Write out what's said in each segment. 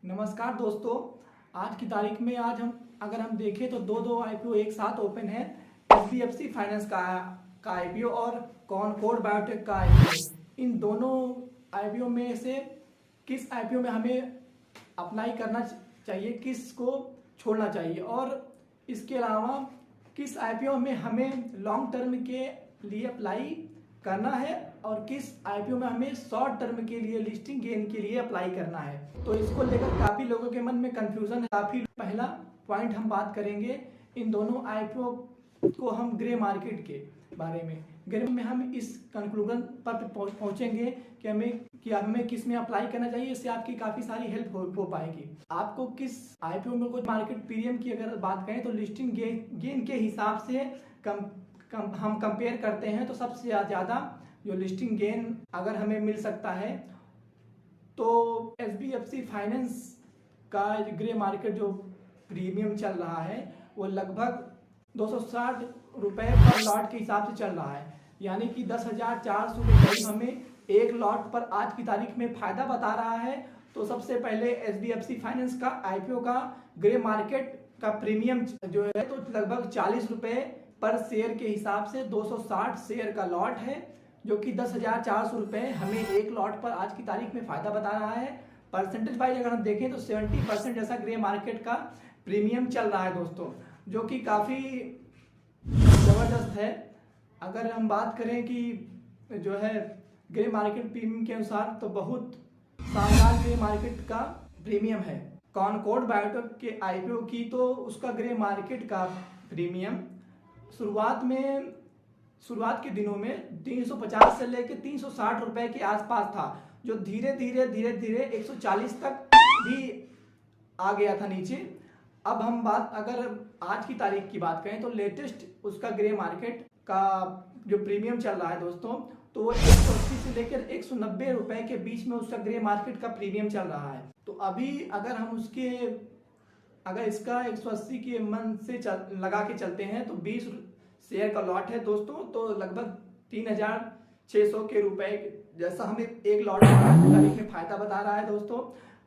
नमस्कार दोस्तों। आज की तारीख में अगर हम देखें तो दो आईपीओ एक साथ ओपन है। एचडीएफसी फाइनेंस का आईपीओ और कॉनकॉर्ड बायोटेक का आईपीओ। इन दोनों आईपीओ में से किस आईपीओ में हमें अप्लाई करना चाहिए, किस को छोड़ना चाहिए, और इसके अलावा किस आईपीओ में हमें लॉन्ग टर्म के लिए अप्लाई करना है और किस आईपीओ में हमें शॉर्ट टर्म के लिए लिस्टिंग गेन के लिए अप्लाई करना है। तो इसको लेकर काफ़ी लोगों के मन में कंफ्यूजन है। काफ़ी पहला पॉइंट हम बात करेंगे इन दोनों आईपीओ को हम ग्रे मार्केट के बारे में। ग्रे में हम इस कंक्लूजन पर पहुंचेंगे कि हमें किस में अप्लाई करना चाहिए। इससे आपकी काफ़ी सारी हेल्प हो पाएगी। आपको किस आईपीओ में कुछ मार्केट प्रीमियम की अगर बात करें तो लिस्टिंग गेन के हिसाब से हम कंपेयर करते हैं तो सबसे ज़्यादा जो लिस्टिंग गेन अगर हमें मिल सकता है तो एचडीएफसी फाइनेंस का ग्रे मार्केट जो प्रीमियम चल रहा है वो लगभग 260 रुपये पर लॉट के हिसाब से चल रहा है, यानी कि 10,400 रुपये हमें एक लॉट पर आज की तारीख में फ़ायदा बता रहा है। तो सबसे पहले एचडीएफसी फाइनेंस का आईपीओ का ग्रे मार्केट का प्रीमियम जो है तो लगभग 40 रुपये पर शेयर के हिसाब से 260 शेयर का लॉट है, जो कि 10,400 रुपये हमें एक लॉट पर आज की तारीख में फ़ायदा बता रहा है। परसेंटेज वाइज अगर हम देखें तो 70% जैसा ग्रे मार्केट का प्रीमियम चल रहा है दोस्तों, जो कि काफ़ी ज़बरदस्त है। अगर हम बात करें कि जो है ग्रे मार्केट प्रीमियम के अनुसार तो बहुत शानदार ग्रे मार्केट का प्रीमियम है। कॉनकॉर्ड बायोटेक के आईपीओ की तो उसका ग्रे मार्केट का प्रीमियम शुरुआत के दिनों में 350 से लेकर 360 रुपए के आसपास था, जो धीरे धीरे 140 तक भी आ गया था नीचे। अब हम अगर आज की तारीख की बात करें तो लेटेस्ट उसका ग्रे मार्केट का जो प्रीमियम चल रहा है दोस्तों, तो वो 180 से लेकर 190 रुपए के बीच में उसका ग्रे मार्केट का प्रीमियम चल रहा है। तो अभी अगर इसका 180 के मन से लगा के चलते हैं तो 20 शेयर का लॉट है दोस्तों, तो लगभग 3,600 के रुपए जैसा हमें एक लॉट तारीख में फायदा बता रहा है दोस्तों।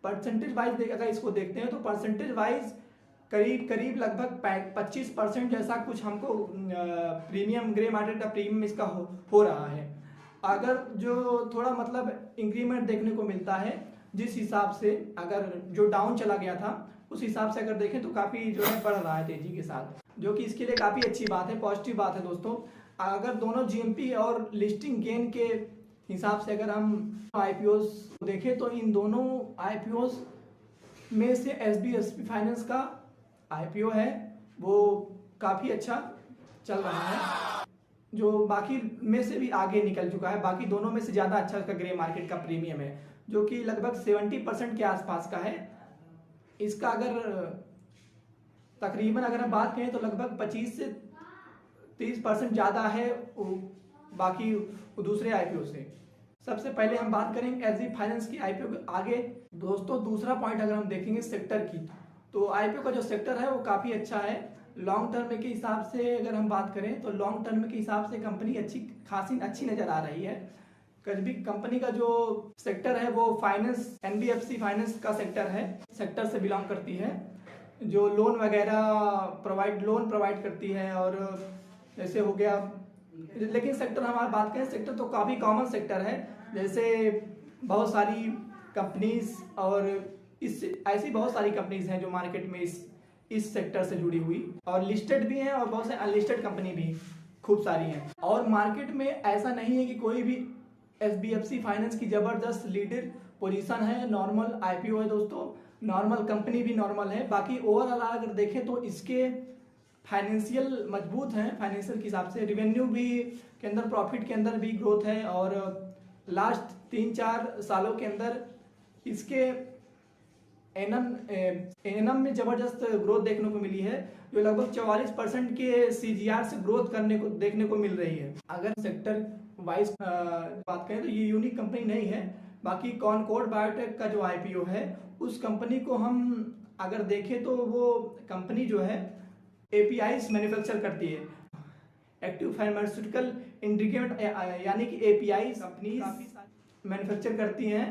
परसेंटेज वाइज अगर इसको देखते हैं तो परसेंटेज वाइज करीब लगभग 25% जैसा कुछ हमको प्रीमियम ग्रे मार्केट का प्रीमियम इसका हो रहा है। अगर जो थोड़ा मतलब इंक्रीमेंट देखने को मिलता है, जिस हिसाब से अगर जो डाउन चला गया था उस हिसाब से अगर देखें तो काफ़ी जो है बढ़ रहा है तेजी के साथ, जो कि इसके लिए काफ़ी अच्छी बात है, पॉजिटिव बात है दोस्तों। अगर दोनों जीएमपी और लिस्टिंग गेन के हिसाब से अगर हम आईपीओस देखें तो इन दोनों आईपीओस में से एचडीएफसी फाइनेंस का आईपीओ है वो काफ़ी अच्छा चल रहा है, जो बाकी में से भी आगे निकल चुका है। बाकी दोनों में से ज़्यादा अच्छा उसका ग्रे मार्केट का प्रीमियम है, जो कि लगभग 70% के आसपास का है। इसका अगर तकरीबन अगर हम बात करें तो लगभग 25 से 30% ज़्यादा है बाकी दूसरे आईपीओ से। सबसे पहले हम बात करेंगे एचडीएफसी फाइनेंस की आईपीओ के आगे दोस्तों। दूसरा पॉइंट अगर हम देखेंगे सेक्टर की, तो आईपीओ का जो सेक्टर है वो काफ़ी अच्छा है। लॉन्ग टर्म के हिसाब से अगर हम बात करें तो लॉन्ग टर्म के हिसाब से कंपनी अच्छी नज़र आ रही है। कंपनी का जो सेक्टर है वो फाइनेंस एनबीएफसी फाइनेंस का सेक्टर से बिलोंग करती है, जो लोन प्रोवाइड करती है। और जैसे हो गया, लेकिन सेक्टर हमारी बात करें सेक्टर तो काफ़ी कॉमन सेक्टर है, जैसे बहुत सारी कंपनीज और ऐसी बहुत सारी कंपनीज हैं जो मार्केट में इस सेक्टर से जुड़ी हुई और लिस्टेड भी हैं, और बहुत से अनलिस्टेड कंपनी भी खूब सारी हैं। और मार्केट में ऐसा नहीं है कि कोई भी एचडीएफसी फाइनेंस की ज़बरदस्त लीडर पोजीशन है। नॉर्मल आईपीओ है दोस्तों, नॉर्मल कंपनी भी नॉर्मल है। बाकी ओवरऑल अगर देखें तो इसके फाइनेंशियल मजबूत हैं, फाइनेंशियल के हिसाब से रेवेन्यू भी के अंदर, प्रॉफिट के अंदर भी ग्रोथ है। और लास्ट 3-4 सालों के अंदर इसके एनम में ज़बरदस्त ग्रोथ देखने को मिली है, जो लगभग 44% के सीजीआर से ग्रोथ देखने को मिल रही है। अगर सेक्टर वाइज बात करें तो ये यूनिक कंपनी नहीं है। बाकी कॉनकॉर्ड बायोटेक का जो आईपीओ है उस कंपनी को हम अगर देखें तो वो कंपनी जो है एपीआईज मैन्युफैक्चर करती है, एक्टिव फार्मास्यूटिकल इंग्रेडिएंट, यानी कि एपीआई कंपनी मैन्युफैक्चर करती हैं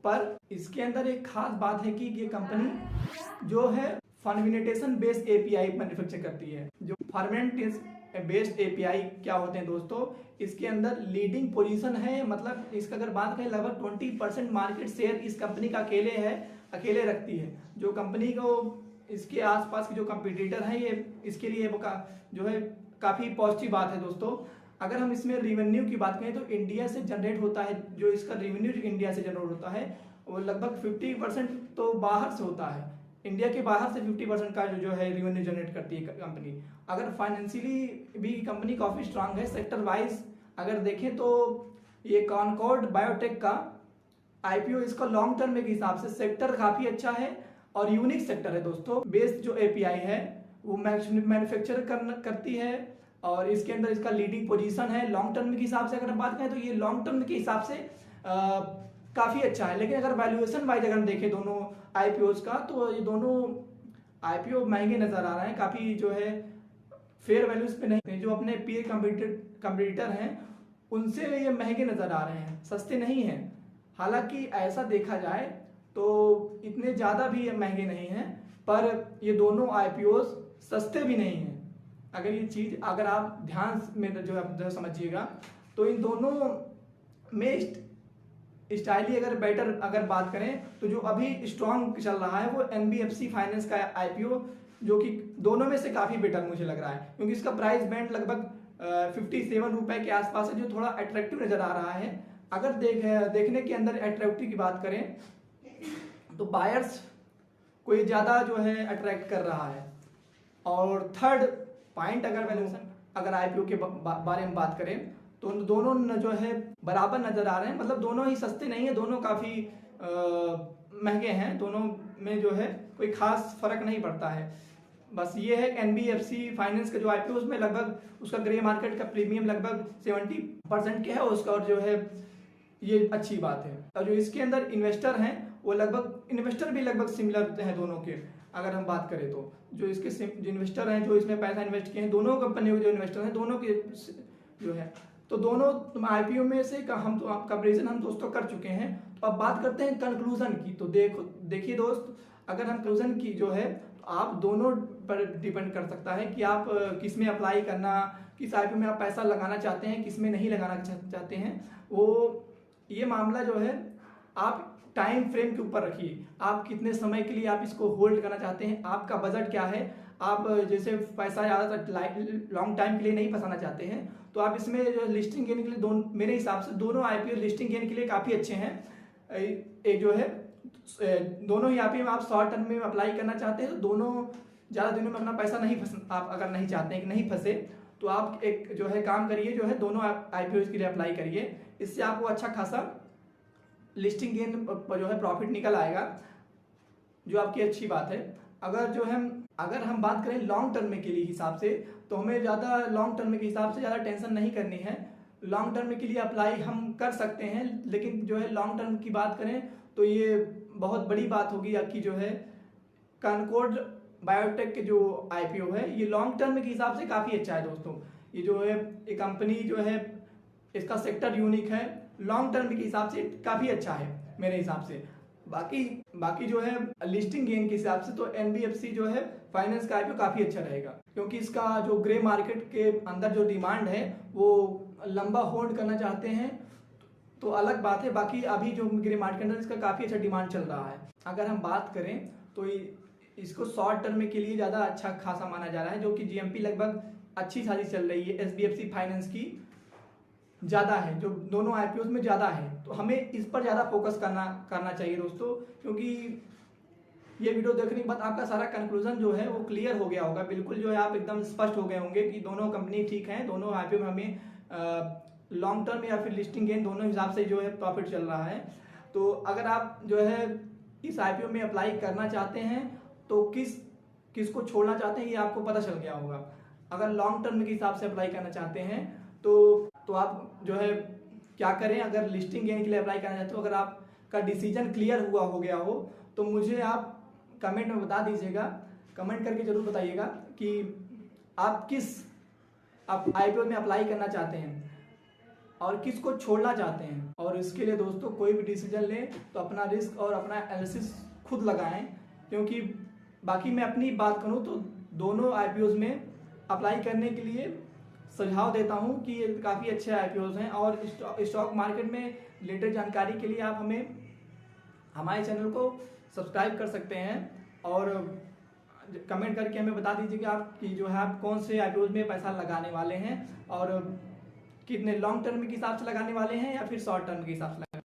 पर इसके अंदर एक खास बात है कि ये कंपनी जो है फर्मेंटेशन बेस्ड एपीआई मैन्युफैक्चर करती है। जो फर्मेंटेशन बेस्ड एपीआई क्या होते हैं दोस्तों, इसके अंदर लीडिंग पोजीशन है। मतलब इसका अगर बात करें लगभग 20% मार्केट शेयर इस कंपनी का अकेले रखती है। जो कंपनी को इसके आसपास के जो कंपटीटर हैं ये इसके लिए जो है काफ़ी पॉजिटिव बात है दोस्तों। अगर हम इसमें रेवेन्यू की बात करें तो इंडिया से जनरेट होता है, जो इसका रेवेन्यू इंडिया से जनरेट होता है वो लगभग 50% तो बाहर से होता है। इंडिया के बाहर से 50% का जो है रेवेन्यू जनरेट करती है कंपनी। अगर फाइनेंशियली भी कंपनी काफ़ी स्ट्रांग है। सेक्टर वाइज अगर देखें तो ये कॉनकॉर्ड बायोटेक का आईपीओ इसका लॉन्ग टर्म के हिसाब से सेक्टर काफ़ी अच्छा है और यूनिक सेक्टर है दोस्तों। बेस्ड जो एपीआई है वो मैन्युफैक्चर करती है और इसके अंदर इसका लीडिंग पोजीशन है। लॉन्ग टर्म के हिसाब से अगर हम बात करें तो ये लॉन्ग टर्म के हिसाब से काफ़ी अच्छा है। लेकिन अगर वैल्यूएशन वाइज अगर हम देखें दोनों आईपीओज का तो ये दोनों आईपीओ महंगे नजर आ रहे हैं, काफ़ी जो है फेयर वैल्यूज पे नहीं। जो अपने पीयर कंपटीटर हैं उनसे ये महंगे नजर आ रहे हैं, सस्ते नहीं हैं। हालांकि ऐसा देखा जाए तो इतने ज़्यादा भी महंगे नहीं हैं, पर ये दोनों आईपीओज सस्ते भी नहीं हैं। अगर ये चीज़ अगर आप ध्यान में जो समझिएगा तो इन दोनों में स्टाइली अगर बात करें तो जो अभी स्ट्रॉन्ग चल रहा है वो एनबीएफसी फाइनेंस का आईपीओ, जो कि दोनों में से काफ़ी बेटर मुझे लग रहा है, क्योंकि इसका प्राइस बैंड लगभग 57 रुपए के आसपास है, जो थोड़ा अट्रैक्टिव नज़र आ रहा है। अगर देखने के अंदर अट्रैक्टिव की बात करें तो बायर्स को ये ज़्यादा जो है अट्रैक्ट कर रहा है। और थर्ड पॉइंट अगर आईपीओ के बारे में बात करें तो दोनों जो है बराबर नज़र आ रहे हैं। मतलब दोनों ही सस्ते नहीं है, दोनों काफ़ी महंगे हैं। दोनों में जो है कोई खास फर्क नहीं पड़ता है। बस ये है एनबीएफसी फाइनेंस का जो आईपीओ उसमें लगभग उसका ग्रे मार्केट का प्रीमियम लगभग 70% के है उसका, और जो है ये अच्छी बात है। और जो इसके अंदर इन्वेस्टर हैं वो इन्वेस्टर भी लगभग सिमिलर हैं दोनों के। अगर हम बात करें तो जो इसके जो इन्वेस्टर हैं जो इसमें पैसा इन्वेस्ट किए हैं, दोनों कंपनियों के जो इन्वेस्टर हैं दोनों के जो है, तो दोनों आईपीओ में से हम तो कंपेरिजन हम दोस्तों कर चुके हैं। तो अब बात करते हैं कंक्लूजन की। तो देखिए दोस्त, अगर हम कंक्लूजन की जो है तो आप दोनों पर डिपेंड कर सकता है कि आप किस में अप्लाई करना, किस आईपीओ में आप पैसा लगाना चाहते हैं, किस में नहीं लगाना चाहते हैं। वो ये मामला जो है आप टाइम फ्रेम के ऊपर रखिए। आप कितने समय के लिए आप इसको होल्ड करना चाहते हैं, आपका बजट क्या है। आप जैसे पैसा ज़्यादा लॉन्ग टाइम के लिए नहीं फंसाना चाहते हैं तो आप इसमें जो लिस्टिंग गेन के लिए मेरे हिसाब से दोनों आईपीओ लिस्टिंग गेन के लिए काफ़ी अच्छे हैं। एक जो है दोनों ही आईपीओ में आप शॉर्ट टर्म में अप्लाई करना चाहते हैं तो दोनों ज़्यादा दिनों में अपना पैसा आप अगर नहीं चाहते हैं कि नहीं फंसे तो आप एक जो है काम करिए, जो है दोनों आईपीओ के लिए अप्लाई करिए। इससे आपको अच्छा खासा लिस्टिंग गेन जो है प्रॉफिट निकल आएगा, जो आपकी अच्छी बात है। अगर हम बात करें लॉन्ग टर्म के लिए हिसाब से तो हमें ज़्यादा लॉन्ग टर्म के हिसाब से ज़्यादा टेंशन नहीं करनी है। लॉन्ग टर्म के लिए अप्लाई हम कर सकते हैं, लेकिन जो है लॉन्ग टर्म की बात करें तो ये बहुत बड़ी बात होगी आपकी जो है कॉनकॉर्ड बायोटेक के जो आईपीओ है ये लॉन्ग टर्म के हिसाब से काफ़ी अच्छा है दोस्तों। ये जो है ये कंपनी जो है इसका सेक्टर यूनिक है, लॉन्ग टर्म के हिसाब से काफ़ी अच्छा है मेरे हिसाब से। बाकी जो है लिस्टिंग गेन के हिसाब से तो एनबीएफसी जो है फाइनेंस का आईपीओ काफ़ी अच्छा रहेगा, क्योंकि इसका जो ग्रे मार्केट के अंदर जो डिमांड है वो लंबा होल्ड करना चाहते हैं तो अलग बात है। बाकी अभी जो ग्रे मार्केट के अंदर इसका काफ़ी अच्छा डिमांड चल रहा है। अगर हम बात करें तो इसको शॉर्ट टर्म के लिए ज़्यादा अच्छा खासा माना जा रहा है, जो कि जीएमपी लगभग अच्छी खासी चल रही है। एसबीएफसी फाइनेंस की ज़्यादा है, जो दोनों आईपीओ में ज़्यादा है, तो हमें इस पर ज़्यादा फोकस करना चाहिए दोस्तों। क्योंकि ये वीडियो देखने के बाद आपका सारा कंक्लूजन जो है वो क्लियर हो गया होगा, बिल्कुल जो है आप एकदम स्पष्ट हो गए होंगे कि दोनों कंपनी ठीक है, दोनों आईपीओ में हमें लॉन्ग टर्म या फिर लिस्टिंग गेन दोनों हिसाब से जो है प्रॉफिट चल रहा है। तो अगर आप जो है इस आईपीओ में अप्लाई करना चाहते हैं तो किसको छोड़ना चाहते हैं ये आपको पता चल गया होगा। अगर लॉन्ग टर्म के हिसाब से अप्लाई करना चाहते हैं तो आप जो है क्या करें, अगर लिस्टिंग गेन के लिए अप्लाई करना चाहते हो, अगर आपका डिसीजन क्लियर हो गया हो तो मुझे आप कमेंट में बता दीजिएगा, कमेंट करके जरूर बताइएगा कि आप किस आईपीओ में अप्लाई करना चाहते हैं। और किसको छोड़ना चाहते हैं। और इसके लिए दोस्तों कोई भी डिसीजन लें तो अपना रिस्क और अपना एनालिसिस खुद लगाएं, क्योंकि बाकी मैं अपनी बात करूं तो दोनों आईपीओज में अप्लाई करने के लिए सुझाव देता हूं कि ये काफ़ी अच्छे आईपीओज हैं। और स्टॉक मार्केट में रिलेटेड जानकारी के लिए आप हमारे चैनल को सब्सक्राइब कर सकते हैं और कमेंट करके हमें बता दीजिए कि आप कौन से आईपीओज में पैसा लगाने वाले हैं और कितने लॉन्ग टर्म के हिसाब से लगाने वाले हैं या फिर शॉर्ट टर्म के हिसाब से।